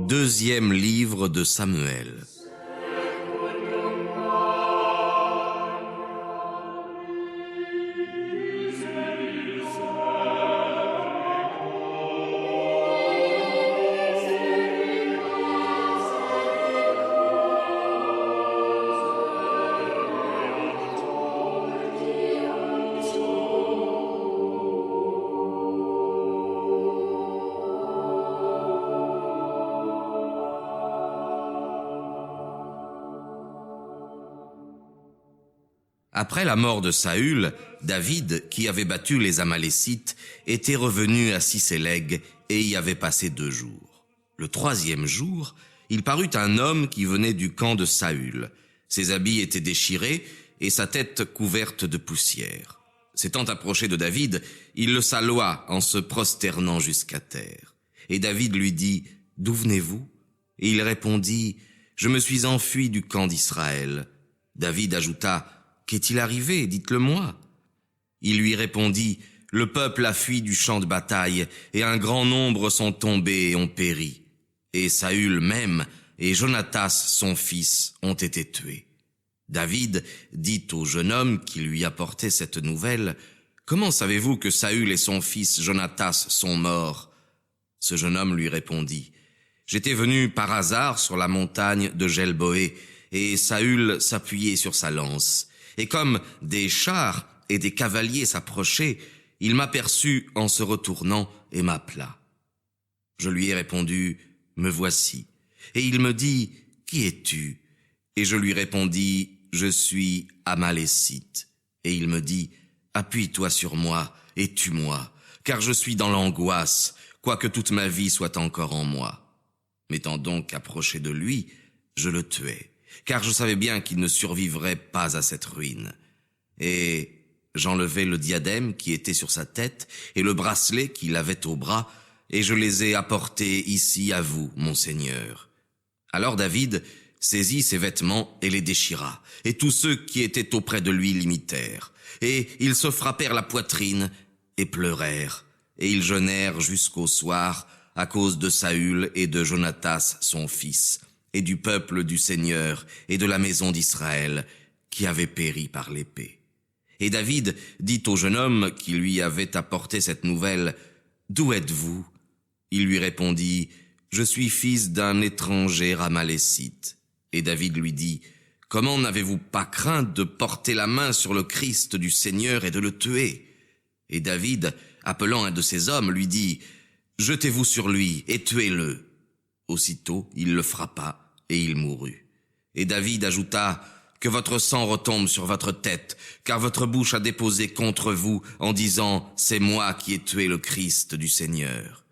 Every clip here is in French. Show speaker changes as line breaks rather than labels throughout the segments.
Deuxième livre de Samuel. Après la mort de Saül, David, qui avait battu les Amalécites, était revenu à Sisélég et y avait passé 2 jours. Le 3e jour, il parut un homme qui venait du camp de Saül. Ses habits étaient déchirés et sa tête couverte de poussière. S'étant approché de David, il le salua en se prosternant jusqu'à terre. Et David lui dit, « D'où venez-vous » Et il répondit, « Je me suis enfui du camp d'Israël. » David ajouta, « Qu'est-il arrivé? Dites-le-moi. » Il lui répondit, « Le peuple a fui du champ de bataille, et un grand nombre sont tombés et ont péri. Et Saül même, et Jonatas son fils, ont été tués. » David dit au jeune homme qui lui apportait cette nouvelle, « Comment savez-vous que Saül et son fils Jonatas sont morts ?» Ce jeune homme lui répondit, « J'étais venu par hasard sur la montagne de Gelboé, et Saül s'appuyait sur sa lance. Et comme des chars et des cavaliers s'approchaient, il m'aperçut en se retournant et m'appela. Je lui ai répondu, « Me voici. » Et il me dit, « Qui es-tu » Et je lui répondis, « Je suis Amalécite. » Et il me dit, « Appuie-toi sur moi et tue-moi, car je suis dans l'angoisse, quoique toute ma vie soit encore en moi. » M'étant donc approché de lui, je le tuai, car je savais bien qu'il ne survivrait pas à cette ruine. Et j'enlevai le diadème qui était sur sa tête et le bracelet qu'il avait au bras, et je les ai apportés ici à vous, mon Seigneur. Alors David saisit ses vêtements et les déchira, et tous ceux qui étaient auprès de lui l'imitèrent. Et ils se frappèrent la poitrine et pleurèrent, et ils jeûnèrent jusqu'au soir à cause de Saül et de Jonatas son fils, et du peuple du Seigneur et de la maison d'Israël, qui avait péri par l'épée. Et David dit au jeune homme qui lui avait apporté cette nouvelle, « D'où êtes-vous » Il lui répondit, « Je suis fils d'un étranger amalécite. » Et David lui dit, « Comment n'avez-vous pas craint de porter la main sur le Christ du Seigneur et de le tuer » Et David, appelant un de ses hommes, lui dit, « Jetez-vous sur lui et tuez-le. » Aussitôt, il le frappa et il mourut. Et David ajouta, « Que votre sang retombe sur votre tête, car votre bouche a déposé contre vous en disant, « C'est moi qui ai tué le Christ du Seigneur. »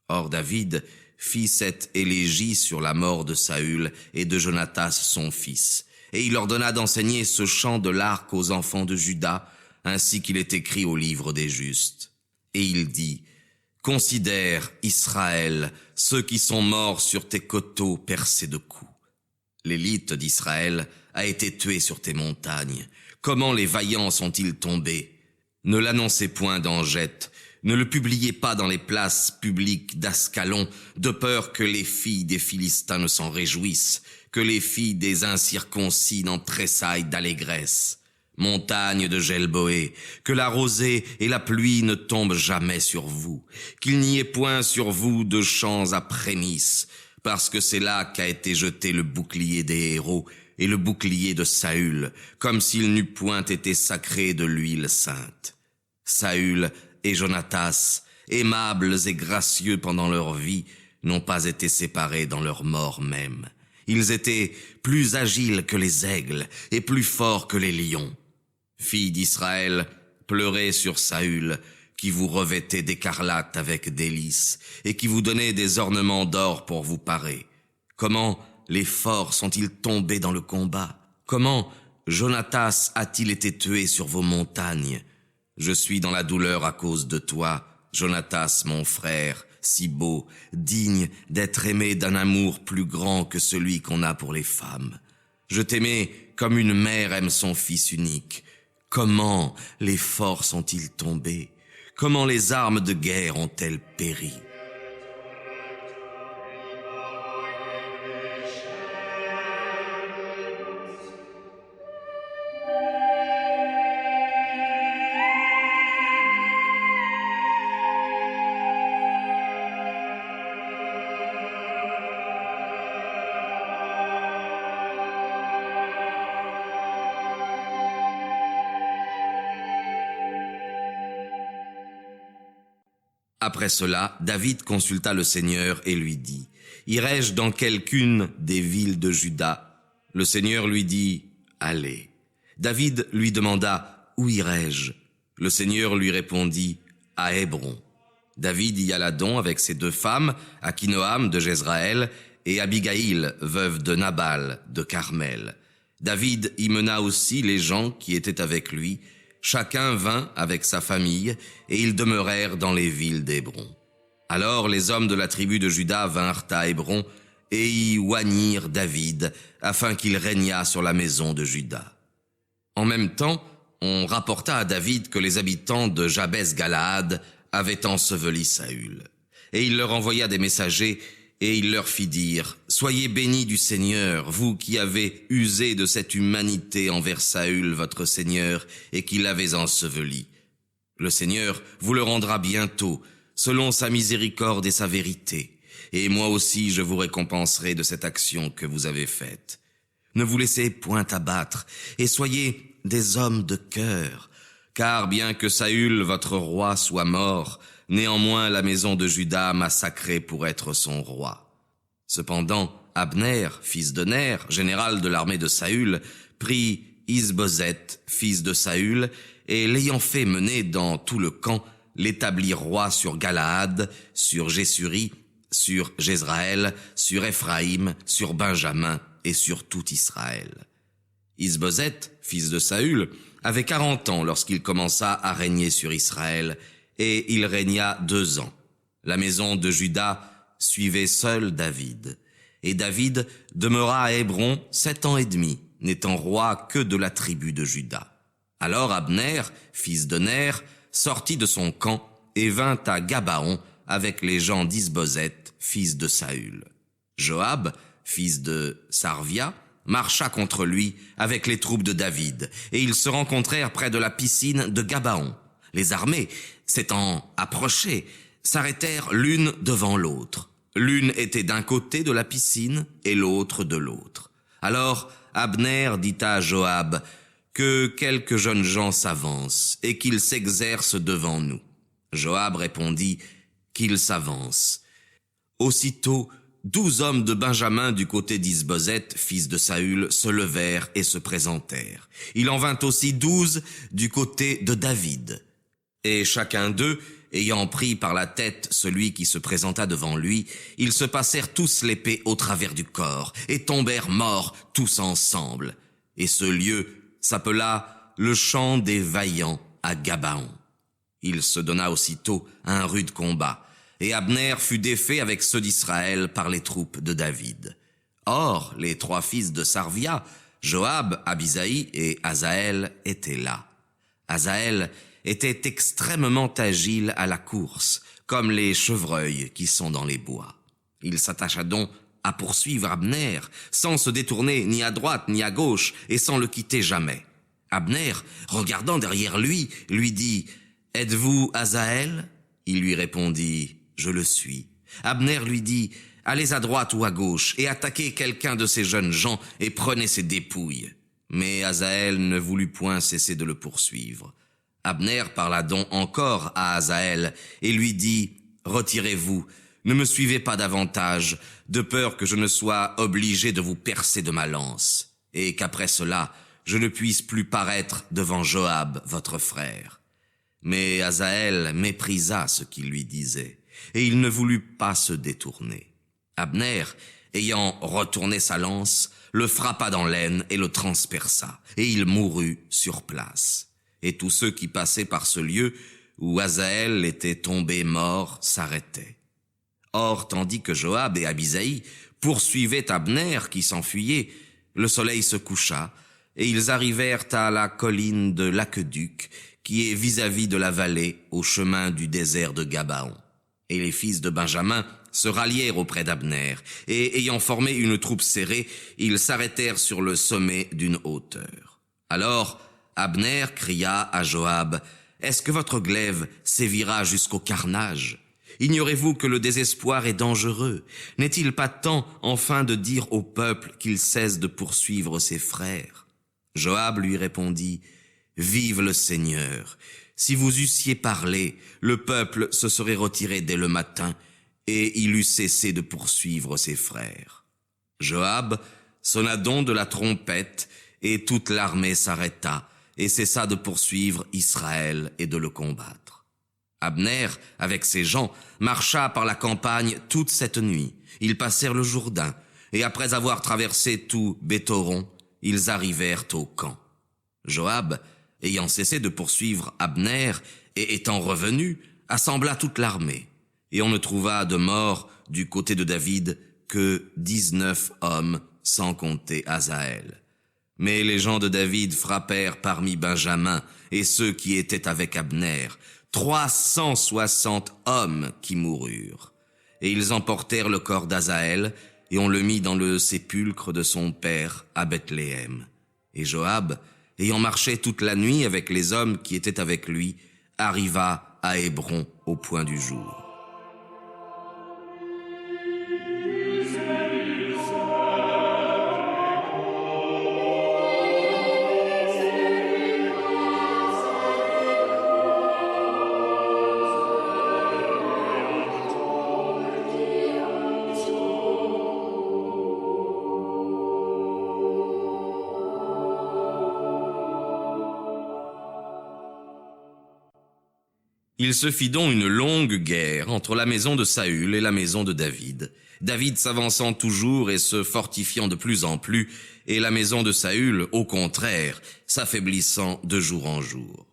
Or David fit cette élégie sur la mort de Saül et de Jonatas son fils, et il ordonna d'enseigner ce chant de l'arc aux enfants de Juda, ainsi qu'il est écrit au livre des justes. Et il dit, « Considère, Israël, ceux qui sont morts sur tes coteaux percés de coups. L'élite d'Israël a été tuée sur tes montagnes. Comment les vaillants sont-ils tombés? Ne l'annoncez point d'Angette, ne le publiez pas dans les places publiques d'Ascalon, de peur que les filles des Philistins ne s'en réjouissent, que les filles des incirconcis n'en tressaillent d'allégresse. Montagne de Gelboé, que la rosée et la pluie ne tombent jamais sur vous, qu'il n'y ait point sur vous de champs à prémices, parce que c'est là qu'a été jeté le bouclier des héros et le bouclier de Saül, comme s'il n'eût point été sacré de l'huile sainte. Saül et Jonatas, aimables et gracieux pendant leur vie, n'ont pas été séparés dans leur mort même. Ils étaient plus agiles que les aigles et plus forts que les lions. Filles d'Israël, pleurez sur Saül, qui vous revêtait d'écarlate avec délices, et qui vous donnait des ornements d'or pour vous parer. Comment les forts sont-ils tombés dans le combat? Comment Jonatas a-t-il été tué sur vos montagnes? Je suis dans la douleur à cause de toi, Jonatas mon frère, si beau, digne d'être aimé d'un amour plus grand que celui qu'on a pour les femmes. Je t'aimais comme une mère aime son fils unique. Comment les forts sont-ils tombés? Comment les armes de guerre ont-elles péri? Après cela, David consulta le Seigneur et lui dit, « Irai-je dans quelqu'une des villes de Juda ?» Le Seigneur lui dit, « Allez. » David lui demanda, « Où irai-je » Le Seigneur lui répondit, « À Hébron. » David y alla donc avec ses 2 femmes, Akinoam de Jezraël et Abigaïl, veuve de Nabal de Carmel. David y mena aussi les gens qui étaient avec lui. Chacun vint avec sa famille, et ils demeurèrent dans les villes d'Hébron. Alors les hommes de la tribu de Juda vinrent à Hébron, et y oignirent David, afin qu'il régnât sur la maison de Juda. En même temps, on rapporta à David que les habitants de Jabès-Galaad avaient enseveli Saül. Et il leur envoya des messagers, et il leur fit dire, « Soyez bénis du Seigneur, vous qui avez usé de cette humanité envers Saül, votre Seigneur, et qui l'avez enseveli. Le Seigneur vous le rendra bientôt, selon sa miséricorde et sa vérité, et moi aussi je vous récompenserai de cette action que vous avez faite. Ne vous laissez point abattre, et soyez des hommes de cœur, car bien que Saül, votre roi, soit mort, néanmoins la maison de Juda m'a sacré pour être son roi. » Cependant, Abner, fils de Ner, général de l'armée de Saül, prit Isboseth, fils de Saül, et l'ayant fait mener dans tout le camp, l'établit roi sur Galaad, sur Jésuri, sur Jezraël, sur Éphraïm, sur Benjamin et sur tout Israël. Isboseth, fils de Saül, avait 40 ans lorsqu'il commença à régner sur Israël, et il régna 2 ans. La maison de Juda suivait seul David. Et David demeura à Hébron 7 ans et demi, n'étant roi que de la tribu de Juda. Alors Abner, fils de Ner, sortit de son camp et vint à Gabaon avec les gens d'Isboseth, fils de Saül. Joab, fils de Sarvia, marcha contre lui avec les troupes de David, et ils se rencontrèrent près de la piscine de Gabaon. Les armées, s'étant approchées, s'arrêtèrent l'une devant l'autre. L'une était d'un côté de la piscine et l'autre de l'autre. Alors Abner dit à Joab que quelques jeunes gens s'avancent et qu'ils s'exercent devant nous. Joab répondit qu'ils s'avancent. Aussitôt, 12 hommes de Benjamin du côté d'Isboseth, fils de Saül, se levèrent et se présentèrent. Il en vint aussi 12 du côté de David. Et chacun d'eux, ayant pris par la tête celui qui se présenta devant lui, ils se passèrent tous l'épée au travers du corps, et tombèrent morts tous ensemble. Et ce lieu s'appela le champ des vaillants à Gabaon. Il se donna aussitôt un rude combat, et Abner fut défait avec ceux d'Israël par les troupes de David. Or, les 3 fils de Sarvia, Joab, Abisaï et Asaël, étaient là. Asaël était extrêmement agile à la course, comme les chevreuils qui sont dans les bois. Il s'attacha donc à poursuivre Abner, sans se détourner ni à droite ni à gauche, et sans le quitter jamais. Abner, regardant derrière lui, lui dit « Êtes-vous Asaël ?» Il lui répondit « Je le suis. » Abner lui dit « Allez à droite ou à gauche, et attaquez quelqu'un de ces jeunes gens, et prenez ses dépouilles. » Mais Asaël ne voulut point cesser de le poursuivre. Abner parla donc encore à Asaël, et lui dit « Retirez-vous, ne me suivez pas davantage, de peur que je ne sois obligé de vous percer de ma lance, et qu'après cela, je ne puisse plus paraître devant Joab, votre frère. » Mais Asaël méprisa ce qu'il lui disait, et il ne voulut pas se détourner. Abner, ayant retourné sa lance, le frappa dans l'aine et le transperça, et il mourut sur place. Et tous ceux qui passaient par ce lieu où Asaël était tombé mort s'arrêtaient. Or, tandis que Joab et Abisaï poursuivaient Abner qui s'enfuyait, le soleil se coucha, et ils arrivèrent à la colline de l'Aqueduc, qui est vis-à-vis de la vallée, au chemin du désert de Gabaon. Et les fils de Benjamin se rallièrent auprès d'Abner, et ayant formé une troupe serrée, ils s'arrêtèrent sur le sommet d'une hauteur. Alors Abner cria à Joab, « Est-ce que votre glaive sévira jusqu'au carnage ? Ignorez-vous que le désespoir est dangereux ? N'est-il pas temps enfin de dire au peuple qu'il cesse de poursuivre ses frères ?» Joab lui répondit, « Vive le Seigneur! Si vous eussiez parlé, le peuple se serait retiré dès le matin, et il eût cessé de poursuivre ses frères. » Joab sonna donc de la trompette, et toute l'armée s'arrêta, et cessa de poursuivre Israël et de le combattre. Abner, avec ses gens, marcha par la campagne toute cette nuit. Ils passèrent le Jourdain, et après avoir traversé tout Béthoron, ils arrivèrent au camp. Joab, ayant cessé de poursuivre Abner, et étant revenu, assembla toute l'armée. Et on ne trouva de mort du côté de David que 19 hommes, sans compter Asaël. Mais les gens de David frappèrent parmi Benjamin et ceux qui étaient avec Abner, 360 hommes qui moururent. Et ils emportèrent le corps d'Asaël, et on le mit dans le sépulcre de son père à Bethléem. Et Joab, ayant marché toute la nuit avec les hommes qui étaient avec lui, arriva à Hébron au point du jour. Il se fit donc une longue guerre entre la maison de Saül et la maison de David, David s'avançant toujours et se fortifiant de plus en plus, et la maison de Saül, au contraire, s'affaiblissant de jour en jour.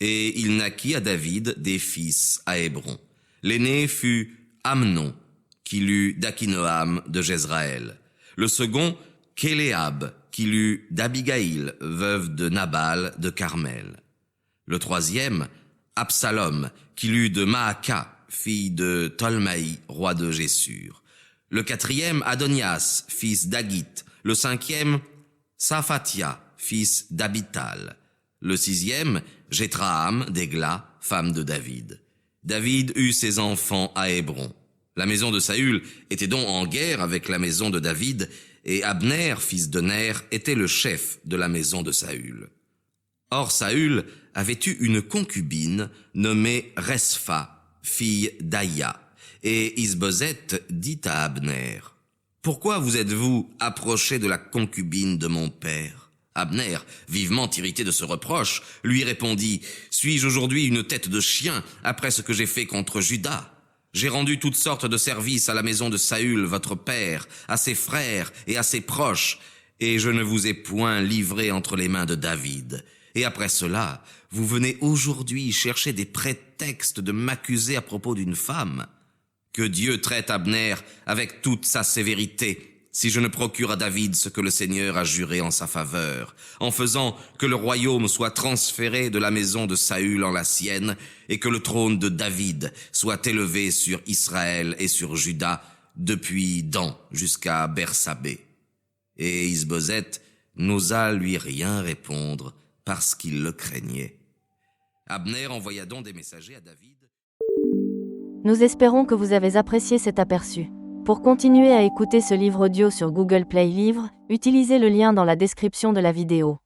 Et il naquit à David des fils à Hébron. L'aîné fut Amnon, qu'il eut d'Akinoam de Jezraël. Le second, Kéléab, qu'il eut d'Abigaïl, veuve de Nabal de Carmel. Le troisième, Absalom, qu'il eut de Maaka, fille de Tolmaï, roi de Gésur. Le quatrième, Adonias, fils d'Agit. Le cinquième, Saphatia, fils d'Abital. Le sixième, Jéthraam d'Égla, femme de David. David eut ses enfants à Hébron. La maison de Saül était donc en guerre avec la maison de David, et Abner, fils de Ner, était le chef de la maison de Saül. Or Saül avait eu une concubine nommée Respha, fille d'Aïa, et Isboseth dit à Abner, « Pourquoi vous êtes-vous approché de la concubine de mon père ?» Abner, vivement irrité de ce reproche, lui répondit, « Suis-je aujourd'hui une tête de chien après ce que j'ai fait contre Juda ? J'ai rendu toutes sortes de services à la maison de Saül, votre père, à ses frères et à ses proches, et je ne vous ai point livré entre les mains de David. Et après cela, vous venez aujourd'hui chercher des prétextes de m'accuser à propos d'une femme. Que Dieu traite Abner avec toute sa sévérité, si je ne procure à David ce que le Seigneur a juré en sa faveur, en faisant que le royaume soit transféré de la maison de Saül en la sienne, et que le trône de David soit élevé sur Israël et sur Juda, depuis Dan jusqu'à Bersabée. » Et Isboseth n'osa lui rien répondre, parce qu'il le craignait. Abner envoya donc des messagers à David.
Nous espérons que vous avez apprécié cet aperçu. Pour continuer à écouter ce livre audio sur Google Play Livres, utilisez le lien dans la description de la vidéo.